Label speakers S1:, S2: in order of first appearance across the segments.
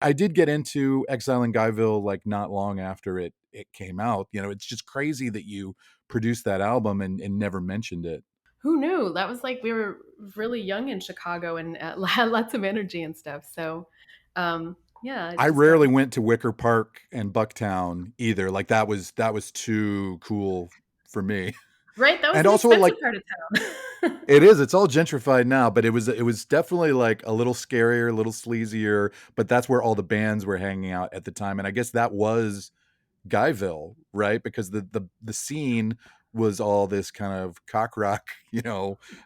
S1: I did get into Exile in Guyville like not long after it came out. It's just crazy that you produced that album and never mentioned it.
S2: Who knew? That was like we were really young in Chicago and had lots of energy and stuff. So, yeah, it
S1: I
S2: just
S1: rarely went to Wicker Park and Bucktown either. Like that was too cool for me.
S2: right. That was
S1: And
S2: an
S1: also
S2: expensive
S1: like
S2: part of town.
S1: it is, it's all gentrified now, but it was definitely like a little scarier, a little sleazier, but that's where all the bands were hanging out at the time. And I guess that was Guyville, right? Because the scene was all this kind of cock rock,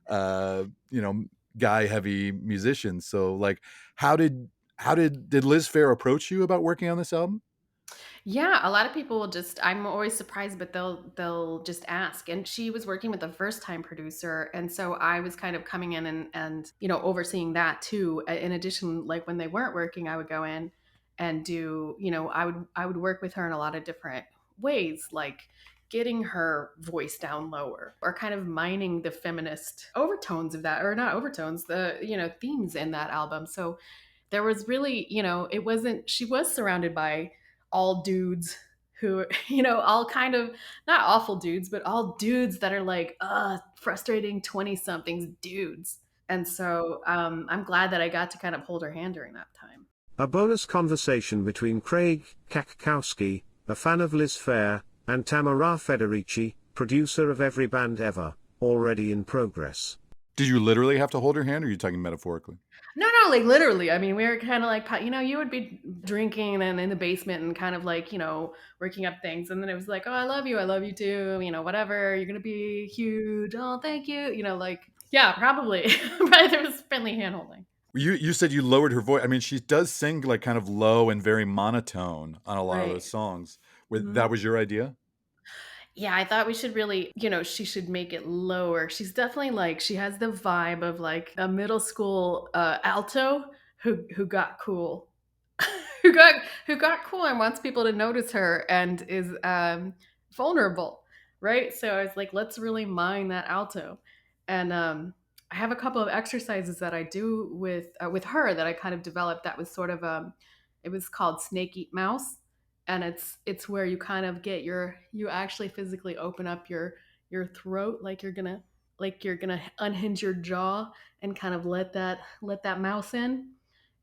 S1: uh, you know, guy heavy musicians. So like how did Liz Phair approach you about working on this album?
S2: Yeah, a lot of people will just I'm always surprised, but they'll just ask. And she was working with a first time producer. And so I was kind of coming in and overseeing that too. In addition, like when they weren't working, I would go in and do, I would work with her in a lot of different ways, like getting her voice down lower or kind of mining the feminist overtones of that, or not overtones, the, themes in that album. So there was really, it wasn't, she was surrounded by all dudes who, all kind of not awful dudes, but all dudes that are like, frustrating 20 somethings dudes. And so I'm glad that I got to kind of hold her hand during that time.
S3: A bonus conversation between Craig Cacowski, a fan of Liz Phair, and Tamara Federici, producer of Every Band Ever, already in progress.
S1: Did you literally have to hold her hand, or are you talking metaphorically?
S2: No, no, like literally. I mean, we were kind of like, you would be drinking and in the basement and kind of like, working up things. And then it was like, oh, I love you too, whatever. You're going to be huge. Oh, thank you. Like, yeah, probably. Probably there was friendly hand holding.
S1: You said you lowered her voice. I mean, she does sing like kind of low and very monotone on a lot of those
S2: Right.
S1: songs.
S2: Mhm.
S1: That was your idea?
S2: Yeah, I thought we should really, she should make it lower. She's definitely like she has the vibe of like a middle school alto who got cool. who got cool and wants people to notice her and is vulnerable, right? So I was like, let's really mine that alto. And I have a couple of exercises that I do with her that I kind of developed that was sort of it was called Snake Eat Mouse, and it's where you kind of get you actually physically open up your throat like you're gonna unhinge your jaw and kind of let that mouse in,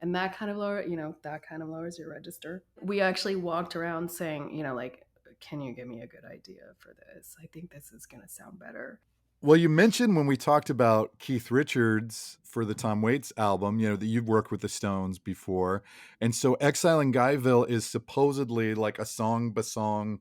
S2: and that kind of lowers your register. We actually walked around saying, like, can you give me a good idea for this? I think this is gonna sound better.
S1: Well, you mentioned when we talked about Keith Richards for the Tom Waits album, that you've worked with the Stones before. And so Exile in Guyville is supposedly like a song by song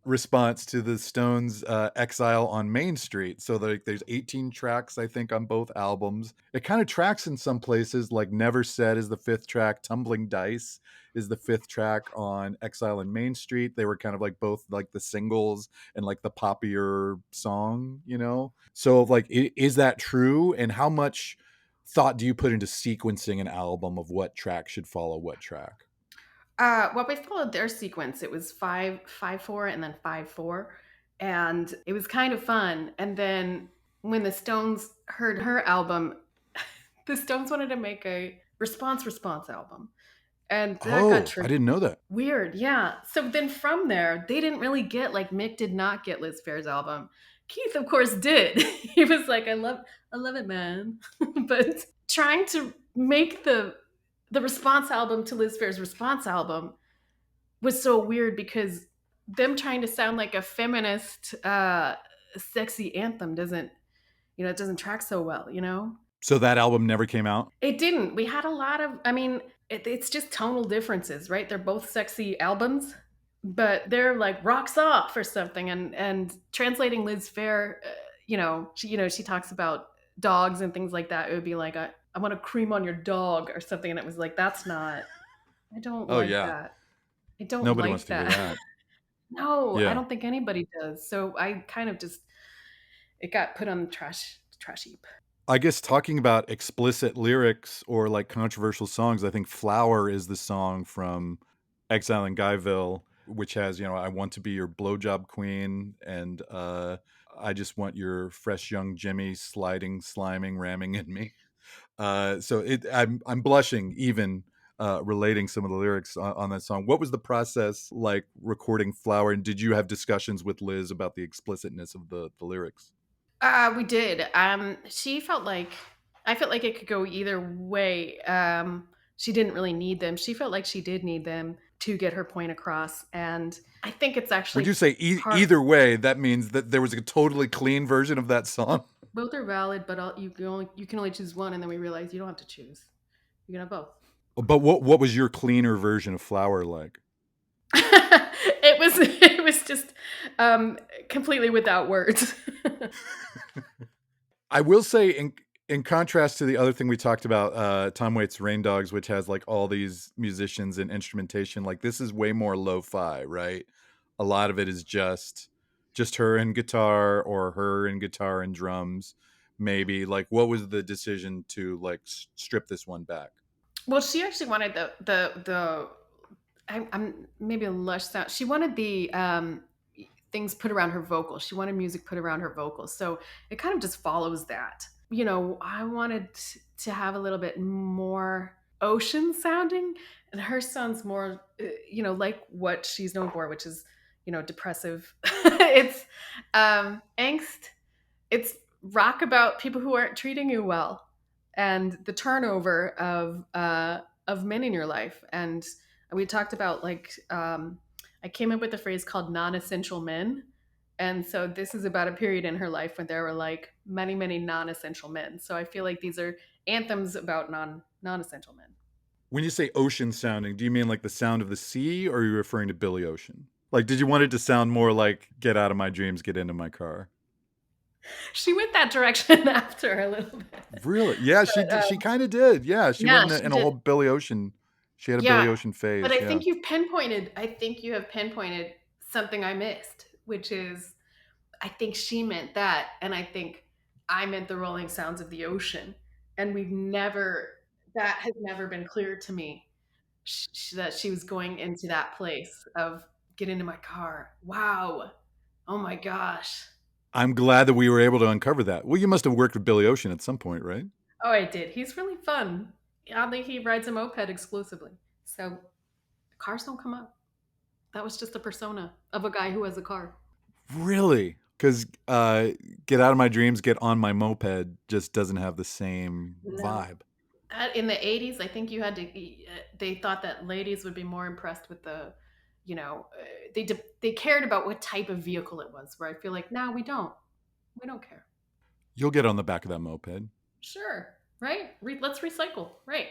S1: response to the Stones' Exile on Main Street. So there's 18 tracks, I think, on both albums. It kind of tracks in some places, like Never Said is the fifth track, Tumbling Dice is the fifth track on Exile on Main Street. They were kind of like both like the singles and like the poppier song. So like, is that true? And how much thought do you put into sequencing an album of what track should follow what track?
S2: Well, we followed their sequence. It was 5 5 4 and then 5 4, and it was kind of fun. And then when the Stones heard her album, the Stones wanted to make a response album, and that got
S1: Oh, I
S2: tricky.
S1: didn't know that.
S2: Weird, yeah. So then from there, they didn't really get, like, Mick did not get Liz Phair's album. Keith, of course, did. He was like, I love it, man. But trying to make the response album to Liz Phair's response album was so weird because them trying to sound like a feminist, sexy anthem doesn't, it doesn't track so well.
S1: So that album never came out?
S2: It didn't. We had a lot of, I mean, it's just tonal differences, right? They're both sexy albums, but they're like rocks off or something. And translating Liz Phair, she talks about dogs and things like that. It would be like, I want to cream on your dog or something. And it was like, I don't
S1: Oh,
S2: like
S1: yeah.
S2: that. I don't
S1: Nobody wants
S2: like
S1: to hear
S2: that.
S1: that.
S2: No, I
S1: Yeah.
S2: don't think anybody does. So I kind of just, it got put on the trash heap.
S1: I guess talking about explicit lyrics or like controversial songs, I think Flower is the song from Exile in Guyville, which has, I want to be your blowjob queen, and I just want your fresh young Jimmy sliding, sliming, ramming in me. So I'm blushing even relating some of the lyrics on that song. What was the process like recording Flower? And did you have discussions with Liz about the explicitness of the lyrics?
S2: We did. She felt like I felt like it could go either way. She didn't really need them. She felt like she did need them to get her point across, and I think it's
S1: Would
S2: actually
S1: you say
S2: part.
S1: either way, that means that there was a totally clean version of that song?
S2: Both are valid, but you can only choose one, and then we realize you don't have to choose. You can have both.
S1: But what was your cleaner version of Flower like?
S2: It was just completely without words.
S1: I will say, in contrast to the other thing we talked about, Tom Waits' Rain Dogs, which has like all these musicians and instrumentation, like this is way more lo-fi, right? A lot of it is just her and guitar, or her and guitar and drums. Maybe like, what was the decision to like strip this one back?
S2: Well, she actually wanted the I'm maybe a lush sound. She wanted the things put around her vocals. She wanted music put around her vocals. So it kind of just follows that. I wanted to have a little bit more ocean sounding, and her sounds more, like what she's known for, which is, depressive. It's angst. It's rock about people who aren't treating you well, and the turnover of men in your life. And we talked about like I came up with a phrase called non-essential men. And so this is about a period in her life when there were like many, many non-essential men. So I feel like these are anthems about non-essential men.
S1: When you say ocean sounding, do you mean like the sound of the sea, or are you referring to Billy Ocean? Like, did you want it to sound more like "Get out of my dreams, get into my car"?
S2: She went that direction after a little bit.
S1: Really? Yeah, she
S2: But
S1: did. She kind of did. Yeah, she
S2: yeah,
S1: went
S2: she
S1: in a
S2: did.
S1: whole Billy Ocean. She had a Billy
S2: Yeah.
S1: Ocean
S2: But
S1: phase.
S2: I
S1: Yeah.
S2: think you have pinpointed something I missed, which is I think she meant that, and I think I meant the rolling sounds of the ocean. And that has never been clear to me, that she was going into that place of get into my car. Wow. Oh my gosh.
S1: I'm glad that we were able to uncover that. Well, you must have worked with Billy Ocean at some point, right?
S2: Oh, I did. He's really fun. Oddly, he rides a moped exclusively. So cars don't come up. That was just a persona of a guy who has a car.
S1: Really? Because "Get out of my dreams, get on my moped" just doesn't have the same
S2: No.
S1: vibe.
S2: In the 80s, I think you had to, they thought that ladies would be more impressed with they cared about what type of vehicle it was, where I feel like now we don't care.
S1: You'll get on the back of that moped.
S2: Sure. Right. Let's recycle. Right.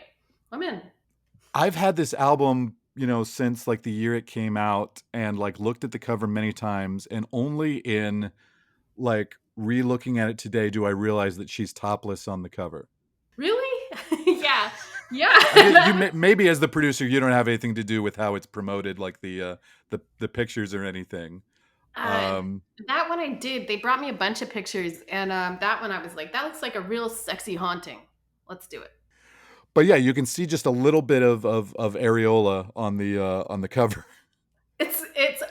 S2: I'm in.
S1: I've had this album, since like the year it came out, and like looked at the cover many times, and only in like re-looking at it today do I realize that she's topless on the cover.
S2: Really? Yeah.
S1: You
S2: Yeah.
S1: maybe as the producer, you don't have anything to do with how it's promoted, like the pictures or anything.
S2: uh,
S1: Um,
S2: that one I did. They brought me a bunch of pictures, and that one I was like, that looks like a real sexy haunting. Let's do it.
S1: but yeah, you can see just a little bit of areola on the cover.
S2: It's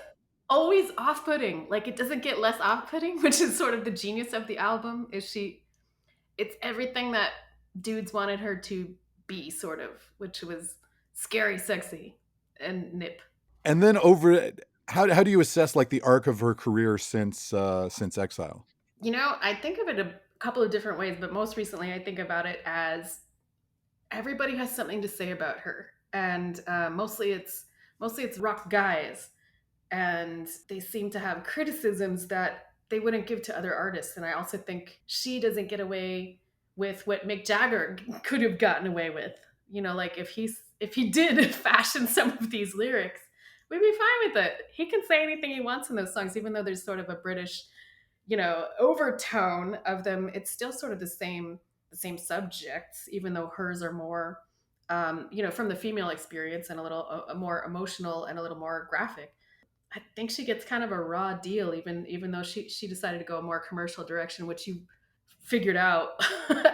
S2: always off-putting. Like it doesn't get less off-putting, which is sort of the genius of the album. It's everything that dudes wanted her to be, sort of, which was scary, sexy, and nip.
S1: And then how do you assess like the arc of her career since Exile?
S2: I think of it a couple of different ways, but most recently I think about it as everybody has something to say about her, and mostly it's rock guys, and they seem to have criticisms that they wouldn't give to other artists. And I also think she doesn't get away with what Mick Jagger could have gotten away with. Like if he did fashion some of these lyrics, we'd be fine with it. He can say anything he wants in those songs, even though there's sort of a British, overtone of them. It's still sort of the same subjects, even though hers are more, from the female experience, and a little more emotional and a little more graphic. I think she gets kind of a raw deal, even though she decided to go a more commercial direction, which you figured out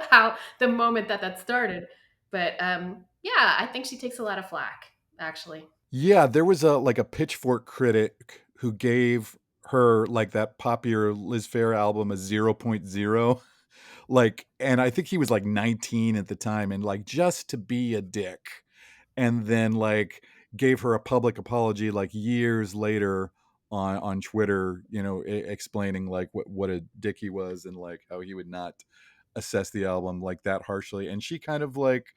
S2: how the moment that started. But yeah, I think she takes a lot of flack, actually.
S1: Yeah, there was a Pitchfork critic who gave her like that popular Liz Phair album a 0.0. Like, and I think he was like 19 at the time, and like just to be a dick. and then like gave her a public apology like years later on Twitter, you know, explaining like what a dick he was and like how he would not assess the album like that harshly. And she kind of like,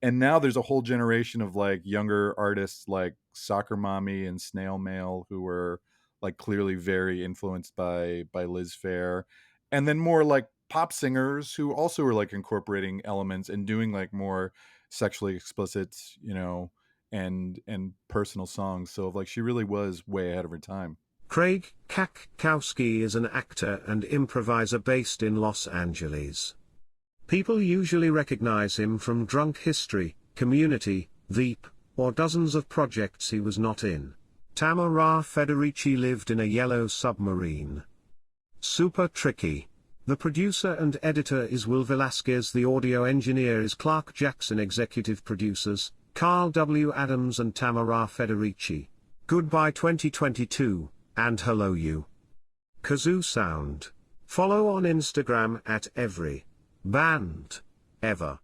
S1: and now there's a whole generation of like younger artists like Soccer Mommy and Snail Mail who were like clearly very influenced by Liz Phair, and then more like pop singers who also were like incorporating elements and doing like more sexually explicit, you know, and personal songs. So like she really was way ahead of her time.
S3: Craig Cackowski is an actor and improviser based in Los Angeles. People usually recognize him from Drunk History, Community, Veep, or dozens of projects he was not in. Tamara Federici lived in a yellow submarine. Super Tricky. The producer and editor is Will Velasquez. The audio engineer is Clark Jackson. Executive producers, Carl W. Adams and Tamara Federici. Goodbye 2022, and hello you. Kazoo Sound. Follow on Instagram at every band ever.